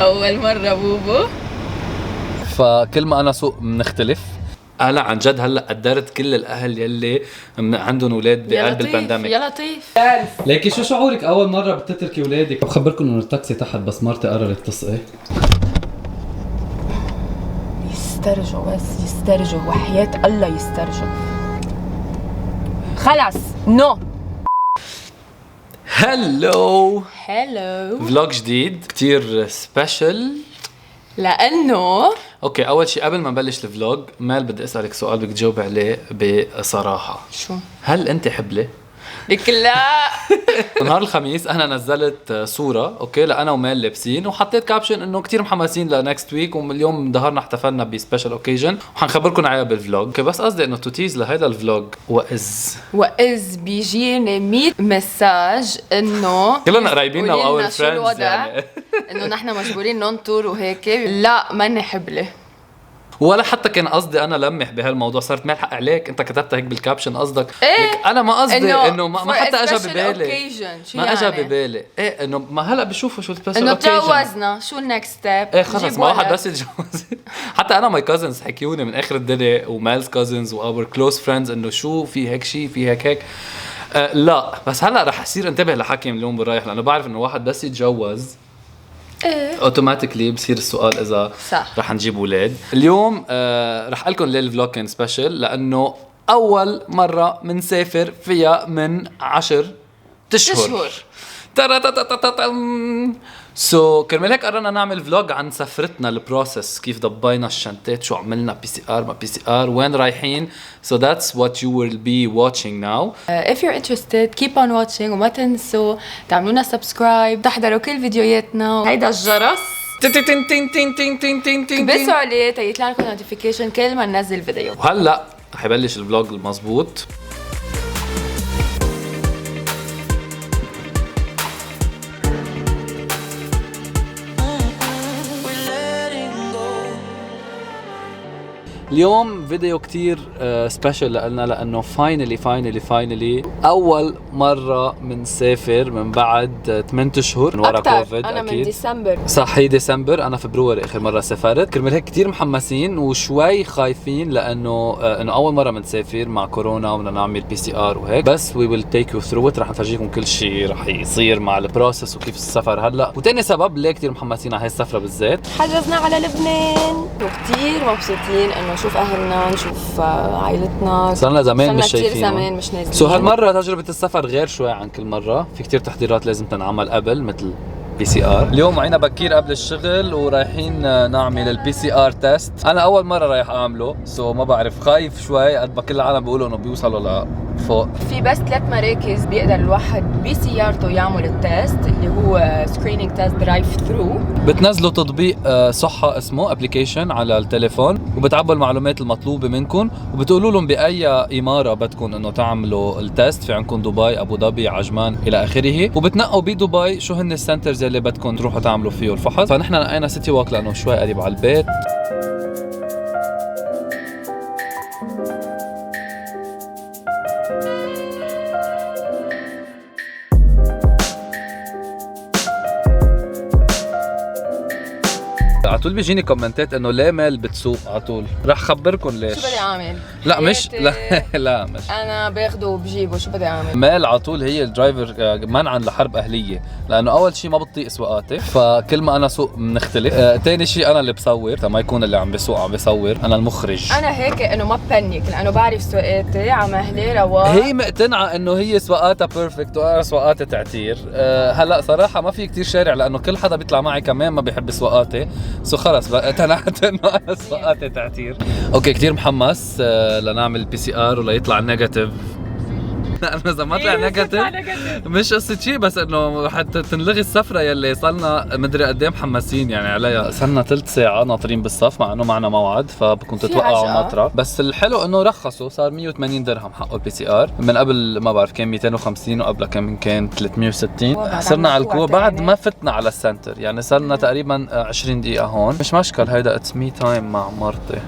أول مرة بوبو، فكل ما أنا سوق بنختلف. لا عن جد هلا قدرت كل الأهل يلي عندهم أولاد بقلب البانديميك. يا لطيف. ليكي شو شعورك أول مرة بتتركي أولادك؟ بخبركم إنه التاكسي تحت بس مرتي قررت تسقي. يسترجوا بس يسترجوا، وحياة الله يسترجوا. خلص نو. هلو فلوج جديد كتير سبيشل لأنه اوكي. اول شيء قبل ما نبلش الفلوج مال بدي اسالك سؤال بدك تجاوب عليه بصراحه. شو؟ هل انت حبله؟ لك لا. نهار الخميس انا نزلت صوره اوكي لانا ومال لابسين وحطيت كابشن انه كتير محمسين لنكست ويك واليوم ظهرنا احتفلنا بسبيشال اوكيجن وحنخبركم عليها بالفلوج. اوكي بس قصدي انه توتيز لهيدا الفلوج وإذ بيجيني 100 مساج انه كلنا قرايبيننا واول شو الوضع فريندز يعني. انه نحن مجبورين ننطر وهيك. لا ماني حبلة ولا حتى كان قصدي انا لمح بهالموضوع. صارت مال حق عليك انت كتبتها هيك بالكابشن قصدك إيه؟ انا ما قصدي انه ما حتى اجى ببالي. ما اجى ببالي ايه انه ما هلا بشوفوا شو السبيشال انه اوكيجن تجوزنا. شو النكست ستيب؟ ايه خلص ما واحد بس يتجوز. حتى انا ماي كازنز حكيوني من اخر الدنيا ومالز كازنز واور كلوز فريندز انه شو في هيك شيء في هيك لا بس هلا رح اصير انتبه لحكي من اليوم بالرايح لانه بعرف انه واحد بس يتجوز ايه اوتوماتيكلي بصير السؤال اذا صح رح نجيب اولاد. اليوم رح اقول لكم ليه الفلوج كان سبيشل لانه اول مره منسافر فيها من 10 اشهر. سو كرمال هيك قررنا نعمل فلوج عن سفرتنا البروسس كيف ضبينا الشنطات شو عملنا بي سي ار ما بي سي ار وين رايحين. So that's what you will be watching now. If you're interested keep on watching وما تنسوا تعملونا سبسكرايب تحضروا كل فيديوهاتنا. هيدا الجرس كبسوا عليه تيطلع لكم نوتيفيكيشن كل ما ننزل فيديو. وهلا حيبلش الفلوج المضبوط. اليوم فيديو كتير سبيشل لنا لأنه فاينلي أول مرة منسافر من بعد 8 أشهر من ورا كوفيد. أنا أكيد من ديسمبر صح هي ديسمبر. أنا فبراير آخر مرة سافرت. كرمال هيك كتير محمسين وشوي خايفين لأنه أول مرة منسافر مع كورونا وبدنا نعمل بي سي ار وهيك. بس we will take you through it. رح نفرجيكم كل شيء رح يصير مع البروسس وكيف السفر هلا. وتاني سبب ليه كتير محمسين على هاي السفرة بالذات حجزنا على لبنان وكتير مبسوطين إنه نشوف أهلنا نشوف عائلتنا. صرنا زمان مش شايفين. زمان مش نازلين. سو هالمرة تجربة السفر غير شوي عن كل مرة. في كتير تحضيرات لازم تنعمل قبل مثل بي سي ار. اليوم معينا بكير قبل الشغل ورايحين نعمل البي سي ار تيست. انا اول مرة رايح اعمله سو ما بعرف خايف شوي قد ما كل العالم بيقولوا انه بيوصلوا لفوق. في بس 3 مراكز بيقدر الواحد بسيارته يعمل التيست اللي هو سكرينينج تيست درايف ثرو. بتنزلوا تطبيق صحة اسمه ابليكيشن على التليفون وبتعبوا المعلومات المطلوبة منكم وبتقولوا لهم بأي إمارة بدكم انه تعملوا التيست. في عندكم دبي ابو ظبي عجمان الى اخره وبتنقوا بدبي شو هن السنترز اللي بدكم تروحوا تعملوا فيه الفحص. فنحن نقينا سيتي واك لانه شوي قريب على البيت. عطول بيجيني كومنتات انه ليه مال بتسوق عطول. رح خبركم ليش. شو بدي اعمل؟ لا مش لا مش انا باخده وبجيبه. شو بدي اعمل؟ مال عطول هي الدرايفر منعا لحرب اهليه لانه اول شيء ما بتطيق سواقاتي فكل ما انا سوق بنختلف. ثاني شيء انا اللي بصور ما يكون اللي عم بيسوق عم بيصور. انا المخرج. انا هيك انه ما بانيك لانه بعرف سواقاتي على مهلي رواق. هي مقتنعه انه هي سواقاتها بيرفكت وانا سواقاتي تعتير. هلا صراحه ما في كتير شارع لانه كل حدا بيطلع معي كمان ما بيحب سواقاتي سو خلص اقتنعت انه انا سواقاتي تعتير. اوكي كتير محمس لنعمل بي سي ار وليطلع نيجاتيف. انا اذا ما طلع نيجاتيف مش قصه شيء بس انه حتى تنلغي السفره يلي صلنا مدري قد ايه محمسين يعني عليها. صرنا 3 ساعه ناطرين بالصف مع انه معنا موعد فبكون تتوقعوا مطره. بس الحلو انه رخصوا صار 180 درهم حقه البي سي ار. من قبل ما بعرف كان 250 وقبلها كان 360. صرنا على الكوع بعد ما فتنا على السنتر يعني صرنا تقريبا 20 دقيقه هون. مش مشكل هيدا اتس مي تايم مع مرتي.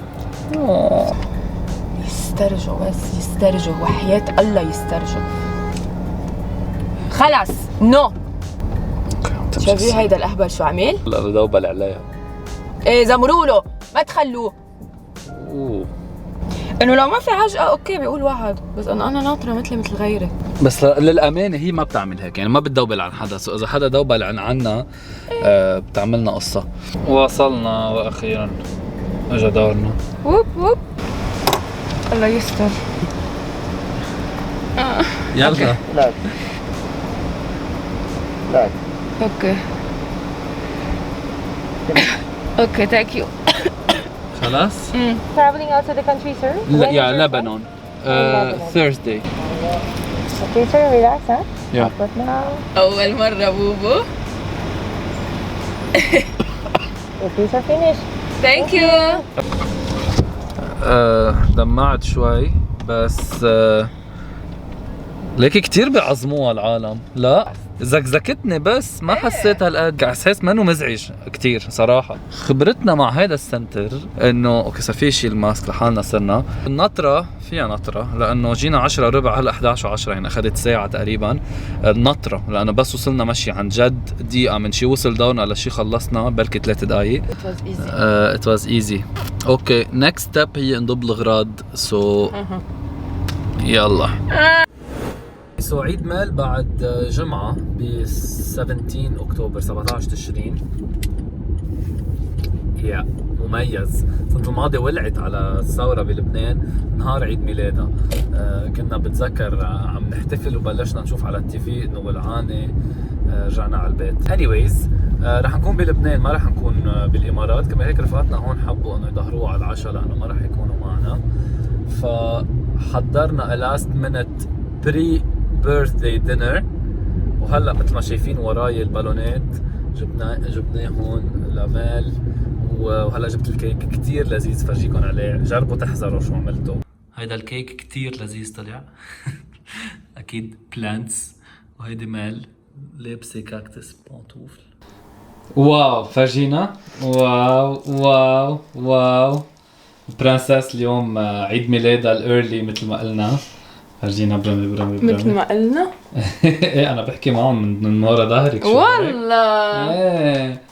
يسترجوا بس يسترجوا وحياة الله يسترجوا. خلص نو. اوكي عم شايفين هيدا الاهبل شو عمل؟ لا بدوبل عليها. ايه زمروا له ما تخلوه. اوه انه لو ما في عجقه اوكي بيقول واحد، بس انا ناطره مثل غيري. بس للامانه هي ما بتعمل هيك، يعني ما بتدوبل عن حدا، سو اذا حدا دوبل عنا بتعملنا قصه. وصلنا واخيرا اجى دورنا. ووب ووب الله يستر. يلا لا لا اوكي اوكي ثانك يو. خلاص. traveling out of the country sir لا يا لبنان. Thursday. okay sir relax huh Yeah. but now اول مره بوبو. okay sir finish ثانك يو. دمعت شوي بس ليك كتير بيعظموها العالم. لا زكزكتني بس ما حسيت هالقد، احساس منه مزعج كتير صراحه. خبرتنا مع هذا السنتر انه اوكي صار في شيء الماسك لحالنا صرنا. النطره فيها نطره لانه جينا 10 ربع هلا 11 و10 يعني اخذت ساعه تقريبا النطره، لانه بس وصلنا مشي عن جد دقيقه من شي وصل دورنا لشي خلصنا بركي 3 دقائق. It was easy. اوكي next step هي نضب الاغراض. سو يلا. سو عيد ميل بعد جمعة ب 17 أكتوبر 17 تشرين. يا مميز. السنة الماضية ولعت على الثورة بلبنان نهار عيد ميلادها. كنا بتذكر عم نحتفل وبلشنا نشوف على التي في انه ولعانة. رجعنا على البيت. anyways رح نكون بلبنان ما رح نكون بالإمارات. كمان هيك رفقاتنا هون حبوا انه يظهروا على العشاء لأنه ما رح يكونوا معنا. فحضرنا last minute pre birthday dinner. وهلا مثل ما شايفين وراي البالونات جبناه هون لمال. وهلا جبت الكيك كتير لذيذ فرجيكم عليه، جربوا تحذروا شو عملته. هيدا الكيك كتير لذيذ طلع. اكيد بلانتس. وهيدي مال لابسه كاكتس بانطوفل. واو فرجينا. واو واو واو. برنسس اليوم عيد ميلادها الارلي مثل ما قلنا. فرجينا برمي مثل ما قلنا. ايه انا بحكي معهم من ورا ظهرك شو والله. ايه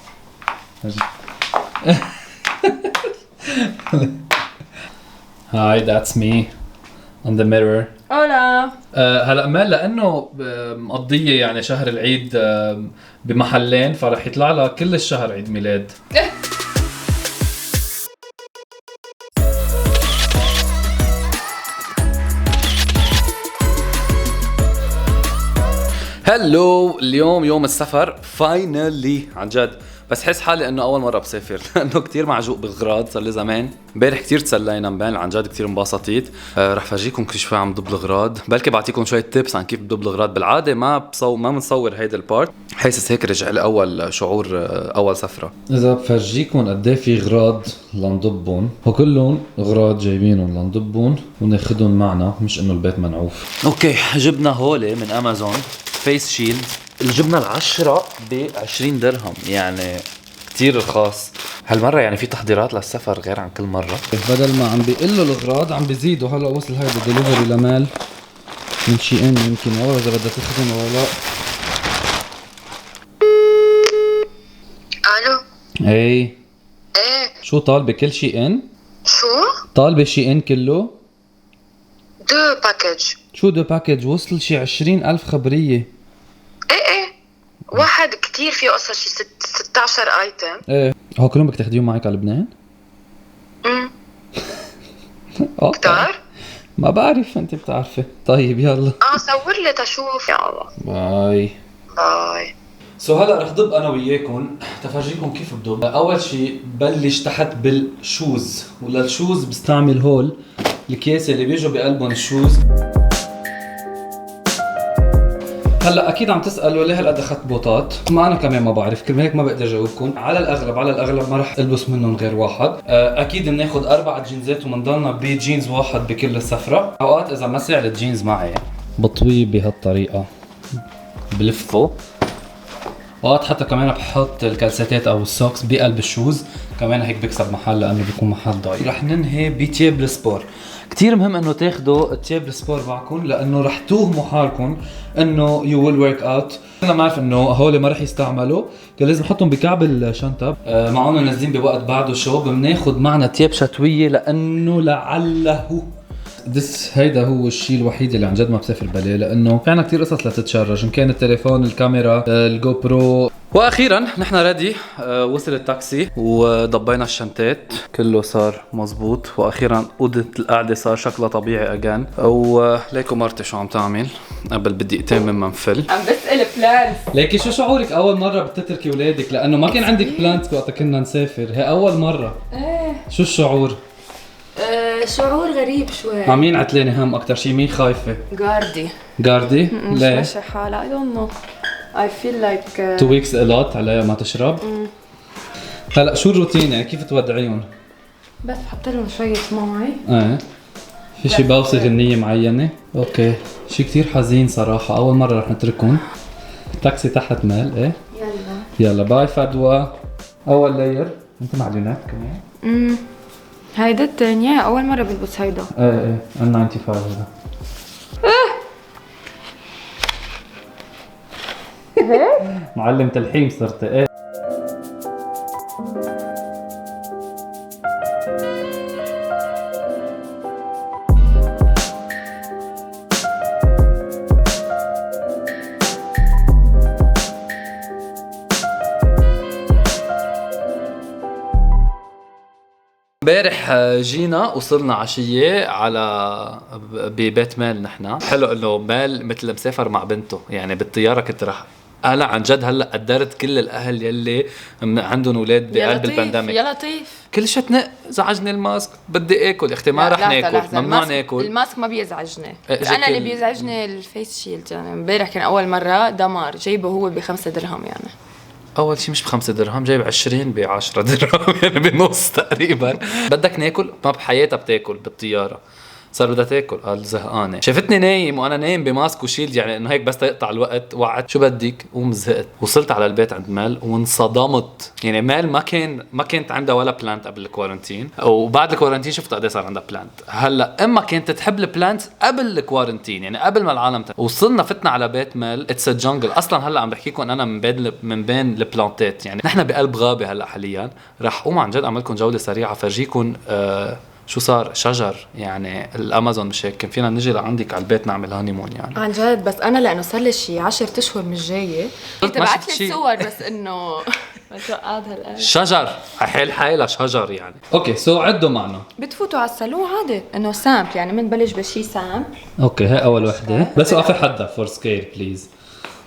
هاي ذاتس مي on the mirror. اولا. هلا مال لانه مقضيه يعني شهر العيد بمحلين فرح يطلع لها كل الشهر عيد ميلاد. هلو اليوم يوم السفر فاينلي عن جد. بس حس حالي انه اول مره بسافر لانه كتير معجوق بالغراض صار لي زمان. امبارح كتير تسلينا امبارح عن جد كتير انبسطت. رح فرجيكم كل شوي عم ضب الغراض، بلكي بعطيكم شويه تيبس عن كيف بضب الغراض. بالعاده ما بنصور هيدا البارت، حاسس هيك رجع لي اول شعور اول سفره. اذا بفرجيكم قد ايه في غراض لنضبهم، وكلهم غراض جايبينهم لنضبهم وناخذهم معنا، مش انه البيت منعوف. اوكي جبنا هولي من امازون فيس شيلد. الجبنة العشرة ب20 درهم يعني كتير رخاص هالمرة. يعني في تحضيرات للسفر غير عن كل مرة. بدل ما عم بيقلوا الأغراض عم بيزيدوا. هلا وصل هيدا ديليفري لمال من شي ان يمكن والله إذا بدها تخدم ولا لا. الو. ايه ايه شو طالبة كل شي ان؟ شو؟ طالبة شي ان كله؟ دو باكج. شو دو باكج؟ وصل شي 20,000 خبرية. ايه واحد كتير فيه قصة شي 16 ايتم. ايه هو كلهم بدك تاخديهم معك على لبنان؟ كتار؟ ما بعرف انت بتعرفي. طيب يلا صور لي تشوف. يا الله باي باي. سو هلا رح ضب انا وياكم تفرجيكم كيف بضب. اول شيء بلش تحت بالشوز. وللشوز بستعمل هول الكيسه اللي بيجوا بقلبهم الشوز. هلا اكيد عم تسالوا ليه هالقد اخذت بوطات؟ ما انا كمان ما بعرف، كرمال هيك ما بقدر جاوبكم. على الاغلب ما رح البس منهم غير واحد. اكيد بناخذ 4 جينزات وبنضلنا بجينز واحد بكل السفره. اوقات اذا ما سعر الجينز معي بطويه بهالطريقه بلفه. اوقات حتى كمان بحط الكالسيتات او السوكس بقلب الشوز، كمان هيك بكسب محل لانه بيكون محل ضايق. رح ننهي بتياب السبور. كتير مهم انه تاخدوا التياب السبور معكم لانه رح توهموا حالكم انه يو ويل ورك اوت. انا بعرف انه هول ما رح يستعملوا، كان لازم نحطهم بكعب الشنطه. معهم نازلين بوقت بعده شو بناخد معنا تياب شتويه لانه لعله هيدا هو الشيء الوحيد اللي عن جد ما بسافر بلاه، لانه في عنا كثير قصص لتتشرج، ان كان التليفون، الكاميرا، الجو برو. واخيرا نحن ريدي، وصل التاكسي وضبينا الشنطات، كله صار مزبوط، واخيرا اوضه القعده صار شكلها طبيعي اجان. وليكو مرتي شو عم تعمل قبل بدقيقتين مما نفل. عم بسأل بلانز. ليكي شو شعورك اول مره بتتركي اولادك؟ لانه ما كان عندك بلانز وقت كنا نسافر، هي اول مره. ايه شو الشعور؟ شعور غريب شوي. مين عتلاني هم اكثر شيء؟ مين خايفه؟ جاردي؟ مش ليه؟ ماشي حالها. I don't know. I feel like 2 weeks a lot عليها ما تشرب. هلا شو الروتين يعني كيف تودعيهم؟ بس بحط لهم شوية مي. ايه في شي بوصي غنية معينة؟ اوكي شي كتير حزين صراحة، أول مرة رح نتركهم. تاكسي تحت مال ايه؟ يلا باي فدوى. أول لاير، أنت معلونات كمان؟ هيدا الثانية أول مرة بلبس هيدا. ايه N95 هذا. معلم تلحيم صرت ايه. امبارح جينا وصلنا عشية على ببيت مال. نحن حلو انه مال مثل مسافر مع بنته، يعني بالطيارة كنت رح انا عن جد هلا قدرت كل الاهل يلي عندهم اولاد بقلب البانديميك. يا لطيف كل شيء زعجني الماسك، بدي اكل اختي ما رح ناكل، ممنوع ناكل. الماسك ما بيزعجني، انا اللي بيزعجني الفيس شيلد. يعني امبارح كان اول مرة دمار، جايبه هو ب5 درهم. يعني اول شيء مش ب5 درهم، جايب 20 ب10 درهم يعني بنص تقريبا. بدك ناكل؟ ما بحياتها بتاكل بالطياره. صار بدها تاكل، قال زهقانه. شافتني نايم وانا نايم بماسك وشيلد، يعني انه هيك بس تقطع الوقت. وعدت شو بدك؟ قوم زهقت. وصلت على البيت عند مال وانصدمت. يعني مال ما كانت عندها ولا بلانت قبل الكوارنتين، وبعد الكوارنتين شفت قد ايه صار عندها بلانت. هلا اما كانت تحب البلانت قبل الكوارنتين، يعني قبل ما العالم وصلنا فتنا على بيت مال اتس جنجل اصلا. هلا عم بحكيكم انا من بين البلانتات، يعني نحن بقلب غابه هلا حاليا. رح قوم عن جد اعمل لكم جوله سريعه فرجيكم شو صار. شجر يعني الامازون مش هيك، كان فينا نجي لعندك على البيت نعمل هانيمون يعني عن جد. بس انا لانه صار لي شي 10 اشهر مش جايه، كنت بعت لي صور بس انه ما توقعت هالقد. شجر حيل حيلها شجر يعني. اوكي سو عدوا معنا. بتفوتوا على الصالون عادي انه سامبل، يعني بنبلش بشي سامبل. اوكي هاي اول وحده، بس وقفي حدا فور سكيل بليز.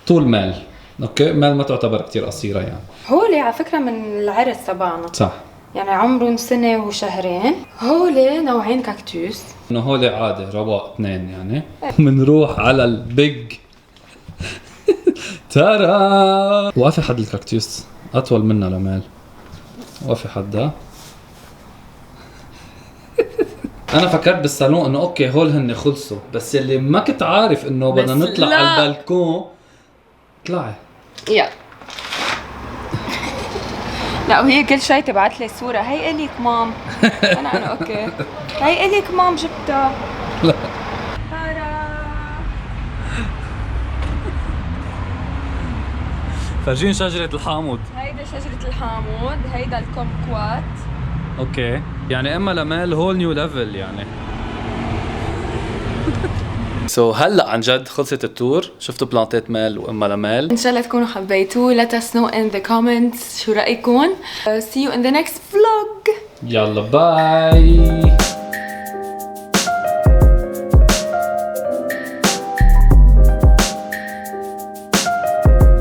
طول مال اوكي، مال ما تعتبر كتير قصيره يعني. هولي على فكره من العرس تبعنا صح، يعني عمرهم 1 سنة وشهرين. هولي نوعين كاكتوس، انه هولي عادي رواق 2 يعني. بنروح على البيج ترى. وقفي حد الكاكتوس اطول منا لمال، وقفي حدا. انا فكرت بالصالون انه اوكي هول هن خلصوا، بس يلي ما كنت عارف انه بدنا نطلع لا. على البالكون. طلعي يا لا، وهي كل شوي تبعت لي صورة، هي إليك مام. أنا أوكي، هي إليك مام جبتها. لا فرجين شجرة الحامض. هيدا شجرة الحامض، هيدا الكومكوات. اوكي يعني اما لمال هول نيو ليفل يعني. هلا عن جد خلصت التور، شفتوا بلانتات مال واما لمال. ان شاء الله تكونوا حبيتوه. let us know in the comments شو رأيكم. see you in the next vlog. يلا باي.